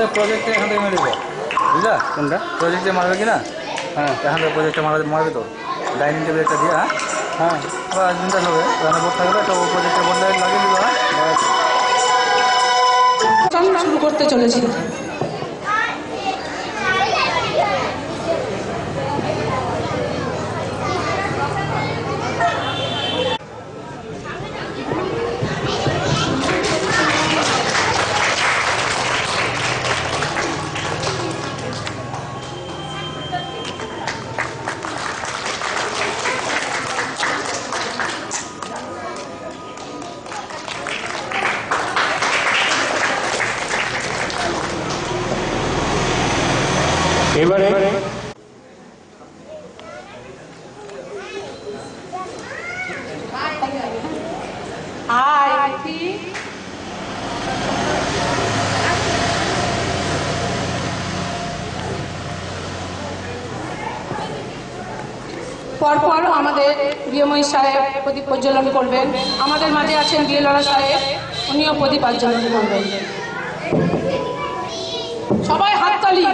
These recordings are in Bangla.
তো প্রজেক্টে এখান থেকে মেরে দেবো, বুঝলা? কোনটা প্রজেক্টে মারবে কি না? হ্যাঁ, এখান থেকে প্রজেক্টে মারবে তো, ডাইনিং টেবিল একটা দিয়ে। হ্যাঁ হ্যাঁ, বা দিনটা হবে রান্না বোর্ড থাকবে তো প্রজেক্টের বোর্ড লাগিয়ে দিল। হ্যাঁ, শুরু করতে চলেছি। এবারে পরপর আমাদের প্রিয়ময়ী সাহেব প্রদীপ প্রজ্বলন করবেন। আমাদের মাঝে আছেন বিএলআর সাহেব, উনিও প্রদীপ প্রজ্বলন করবেন। সবাই হাততালি।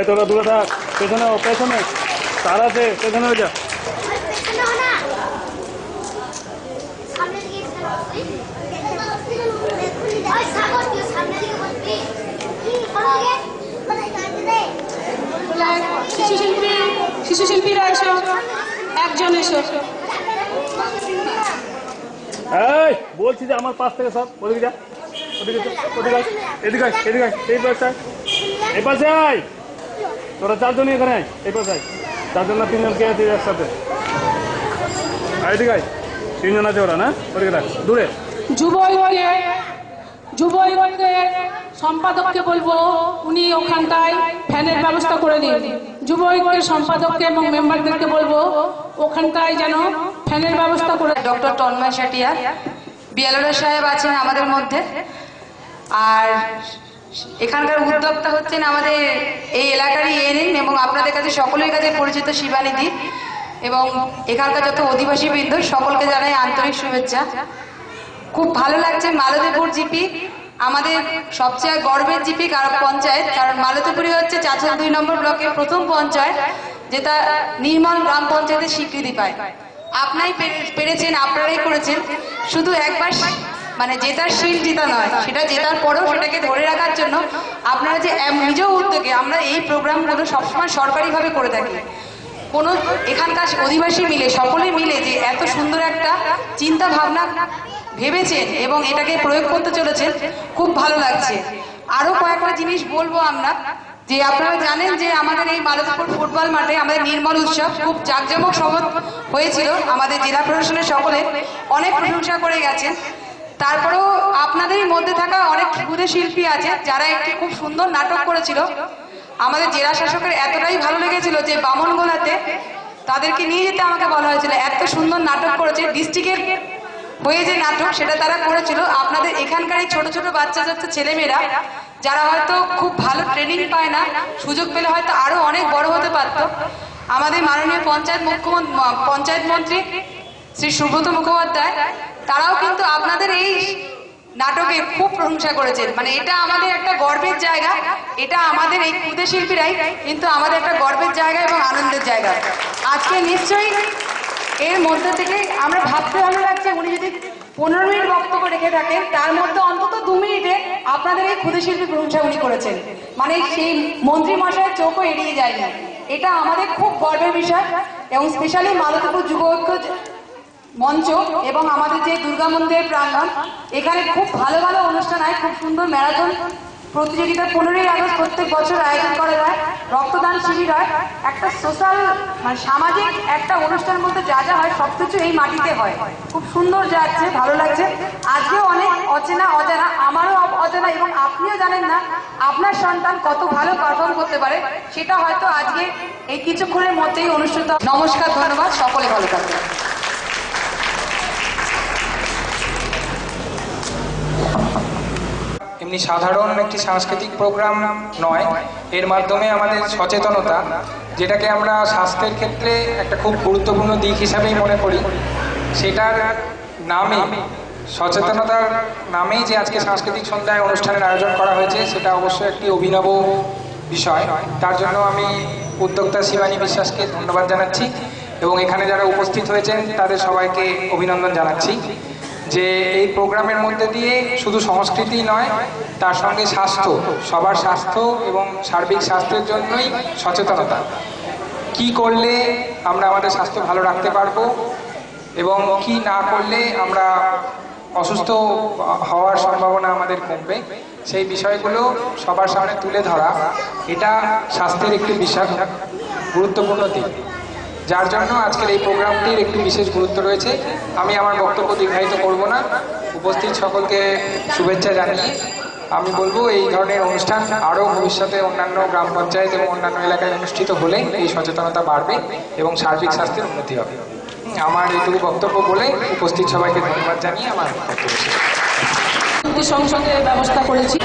তোরা দূরে থাক, পেছনে পেছনে তার আছে, পেছনে হয়ে যা। শিশু শিল্পীরা এসো, একজন এসো। এই বলছি যে আমার পাশ থেকে সব ওদিকে যা, ওদিকে ওদিকে এদিকে এদিকে এই পাশে এই পাশে আয়। তোরা চারজনই এখানে আয়, এই পাশে আয়। চারজন না তিনজন কে আছে একসাথে? এদিকে তিনজন আছে ওরা, না ওদিকে দেখ দূরে। যুব সম্পাদককে বলবো উনি ওখানটায় ফ্যানের ব্যবস্থা করে দিন। যুব ঐক্যের সম্পাদককে এবং মেম্বারদেরকে বলবো ওখানটায় যেন ফ্যানের ব্যবস্থা করে। ডক্টর তন্ময় শেটিয়া বিএলআর সাহেব আছেন আমাদের মধ্যে, আর এখানকার উদ্যোক্তা হচ্ছেন আমাদের এই এলাকারই এএনএম এবং আপনাদের কাছে সকলের কাছে পরিচিত শিবানিধি, এবং এখানকার যত অধিবাসী বৃন্দ সকলকে জানাই আন্তরিক শুভেচ্ছা। খুব ভালো লাগছে মালতীপুর জিপি আমাদের সবচেয়ে গর্বের জিপি পঞ্চায়েত, কারণ মালতীপুরই হচ্ছে চাচল 2 নম্বর ব্লকের প্রথম পঞ্চায়েত যেটা নির্মল গ্রাম পঞ্চায়েতের স্বীকৃতি পায়। আপনারাই পেরেছেন, আপনারাই করেছেন। শুধু একবার মানে জেতার শিল জেতা নয়, সেটা জেতার পরেও সেটাকে ধরে রাখার জন্য আপনারা যে নিজ উদ্যোগে আমরা এই প্রোগ্রামগুলো সবসময় সরকারিভাবে করে থাকি। কোনো এখানকার অধিবাসী মিলে সকলে মিলে যে এত সুন্দর একটা চিন্তা ভাবনা ভেবেছেন এবং এটাকে প্রয়োগ করতে চলেছেন, খুব ভালো লাগছে। আরো কয়েকটা জিনিস বলবো আমরা, যে আপনারা জানেন যে আমাদের এই মালতীপুর ফুটবল মাঠে আমাদের নির্মল উৎসব খুব জাঁকজমক সহ হয়েছিল। আমাদের জেলা প্রশাসনের সকলে অনেক প্রশংসা করে গেছেন। তারপরেও আপনাদেরই মধ্যে থাকা অনেক ক্ষুদে শিল্পী আছে যারা একটি খুব সুন্দর নাটক করেছিল। আমাদের জেলা শাসকের এতটাই ভালো লেগেছিল যে বামনগোলাতে তাদেরকে নিয়ে যেতে আমাকে বলা হয়েছিল। এত সুন্দর নাটক করেছে, ডিস্ট্রিক্টের হয়ে যে নাটক সেটা তারা করেছিল। আপনাদের এখানকার এই ছোট ছোট বাচ্চা ছেলেমেয়েরা যারা হয়তো খুব ভালো ট্রেনিং পায় না, সুযোগ পেলে হয়তো আরো অনেক বড় হতে পারত। আমাদের মাননীয় পঞ্চায়েত মন্ত্রী শ্রী সুব্রত মুখোপাধ্যায় তারাও কিন্তু আপনাদের এই নাটকে খুব প্রশংসা করেছেন। মানে এটা আমাদের একটা গর্বের জায়গা, এটা আমাদের এই ক্ষুদে শিল্পীরাই কিন্তু আমাদের একটা গর্বের জায়গা এবং আনন্দের জায়গা। আজকে নিশ্চয়ই এর মধ্যে থেকে আমরা ভাবতে ভালো লাগছে উনি যদি 15 মিনিট বক্তব্য রেখে থাকেন তার মধ্যে অন্তত 2 মিনিটে আপনাদের এই ক্ষুদে শিল্পী প্রশংসা উনি করেছেন। মানে সেই মন্ত্রী মশাইয়ের চোখও এড়িয়ে যায় না। এটা আমাদের খুব গর্বের বিষয়। এবং স্পেশালি মালতীপুর যুব ঐক্য মঞ্চ এবং আমাদের যে দুর্গা মন্দিরের প্রাঙ্গণ, এখানে খুব ভালো ভালো অনুষ্ঠান হয়, খুব সুন্দর ম্যারাথন প্রতিযোগিতা 15ই আগস্ট প্রত্যেক বছর আয়োজন করা হয়, রক্তদান শিবির হয়, একটা সোশ্যাল মানে সামাজিক একটা অনুষ্ঠান বলতে যা যা হয় সবকিছু এই মাটিতে হয়। খুব সুন্দর যাচ্ছে, ভালো লাগছে। আজকেও অনেক অচেনা অজানা, আমারও অজানা, এবং আপনিও জানেন না আপনার সন্তান কত ভালো পারফর্ম করতে পারে, সেটা হয়তো আজকে এই কিছুক্ষণের মধ্যেই অনুষ্ঠিত। নমস্কার, ধন্যবাদ, সকলে ভালো থাকবেন। এমনি সাধারণ একটি সাংস্কৃতিক প্রোগ্রাম নয়, এর মাধ্যমে আমাদের সচেতনতা, যেটাকে আমরা স্বাস্থ্যের ক্ষেত্রে একটা খুব গুরুত্বপূর্ণ দিক হিসাবেই মনে করি, সেটার নামে সচেতনতার নামেই যে আজকে সাংস্কৃতিক সন্ধ্যায় অনুষ্ঠানের আয়োজন করা হয়েছে, সেটা অবশ্যই একটি অভিনব বিষয়। তার জন্য আমি উদ্যোক্তা শিবানী বিশ্বাসকে ধন্যবাদ জানাচ্ছি এবং এখানে যারা উপস্থিত হয়েছেন তাদের সবাইকে অভিনন্দন জানাচ্ছি যে এই প্রোগ্রামের মধ্যে দিয়ে শুধু সংস্কৃতি নয়, তার সঙ্গে স্বাস্থ্য, সবার স্বাস্থ্য এবং সার্বিক স্বাস্থ্যের জন্যই সচেতনতা। কি করলে আমরা আমাদের স্বাস্থ্য ভালো রাখতে পারবো এবং কি না করলে আমরা অসুস্থ হওয়ার সম্ভাবনা আমাদের কমবে, সেই বিষয়গুলো সবার সামনে তুলে ধরা, এটা স্বাস্থ্যের একটি বিশাল গুরুত্বপূর্ণ দিক, যার জন্য আজকের এই প্রোগ্রামটির একটি বিশেষ গুরুত্ব রয়েছে। আমি আমার বক্তব্য দীর্ঘায়িত করব না, উপস্থিত সকলকে শুভেচ্ছা জানিয়ে আমি বলবো এই ধরনের অনুষ্ঠান আরও ভবিষ্যতে অন্যান্য গ্রাম পঞ্চায়েত এবং অন্যান্য এলাকায় অনুষ্ঠিত হলে এই সচেতনতা বাড়বে এবং সার্বিক স্বাস্থ্যের উন্নতি হবে। আমার এইটুকু বক্তব্য বলে উপস্থিত সবাইকে ধন্যবাদ জানিয়ে আমার বক্তব্য শেষ। সংসদের ব্যবস্থা করেছি।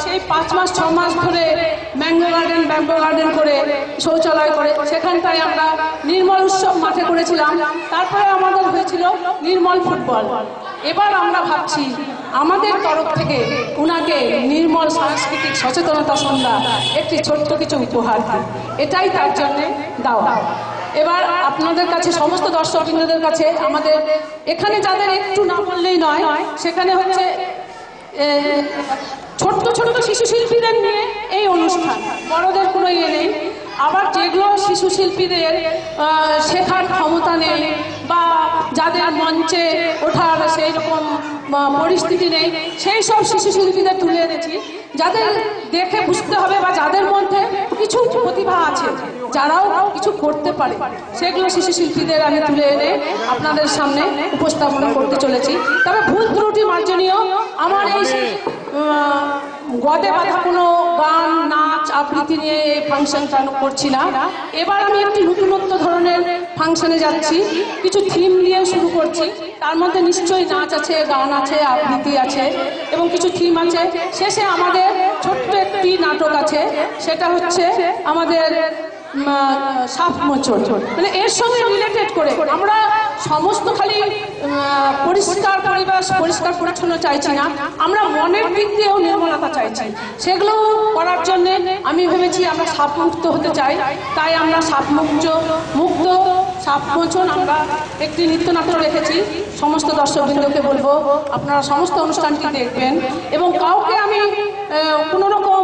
সেই 5 মাস 6 মাস ধরে ম্যাঙ্গো গার্ডেন করে শৌচালয় করে সেখানটায় আমরা নির্মল উৎসব মাঠে করেছিলাম। তারপরে আমাদের হয়েছিল নির্মল ফুটবল। এবার আমরা ভাবছি আমাদের তরফ থেকে উনাকে নির্মল সাংস্কৃতিক সচেতনতা সন্ধ্যা একটি ছোট্ট কিছু উপহার দিই, এটাই তার জন্য দেওয়া। এবার আপনাদের কাছে সমস্ত দর্শকবৃন্দদের কাছে আমাদের এখানে যাদের একটু না বললেই নয়, সেখানে হচ্ছে ছোট্ট ছোট্ট শিশু শিল্পীদের নিয়ে এই অনুষ্ঠান, বড়দের কোনো ইয়ে নেই। আবার যেগুলো শিশু শিল্পীদের শেখার ক্ষমতা নেই বা যাদের মঞ্চে ওঠার সেই রকম পরিস্থিতি নেই, সেই সব শিশু শিল্পীদের তুলে এনেছি, যাদের দেখে বুঝতে হবে বা যাদের মধ্যে কিছু প্রতিভা আছে, যারাও কিছু করতে পারে, সেগুলো শিশু শিল্পীদের আমি তুলে এনে আপনাদের সামনে উপস্থাপনা করতে চলেছি। তবে ভুল ত্রুটি মার্জনীয়, আমার এই গদে বাঁধা কোনো গান, নাচ, আবৃত্তি নিয়ে এই ফাংশনটা করছি না। এবার আমি একটি নতুনত্ব ধরনের ফাংশনে যাচ্ছি, কিছু থিম দিয়ে শুরু করছি। তার মধ্যে নিশ্চয়ই নাচ আছে, গান আছে, আবৃত্তি আছে এবং কিছু থিম আছে। শেষে আমাদের ছোট্ট একটি নাটক আছে, সেটা হচ্ছে আমাদের সাপ মোচন, মানে এর সঙ্গে রিলেটেড করে আমরা সমস্ত খালি পরিষ্কার পরিবেশ, পরিষ্কার পরিচ্ছন্ন চাইছি না, আমরা মনের দিক দিয়েও নির্মলতা চাইছি। সেগুলো করার জন্য আমি ভেবেছি আমরা সাপ মুক্ত হতে চাই, তাই আমরা সাপ মুক্ত সাপ মোচন আমরা একটি নৃত্যনাট্য রেখেছি। সমস্ত দর্শকবৃন্দকে বলবো আপনারা সমস্ত অনুষ্ঠানটি দেখবেন এবং কাউকে আমি কোনো রকম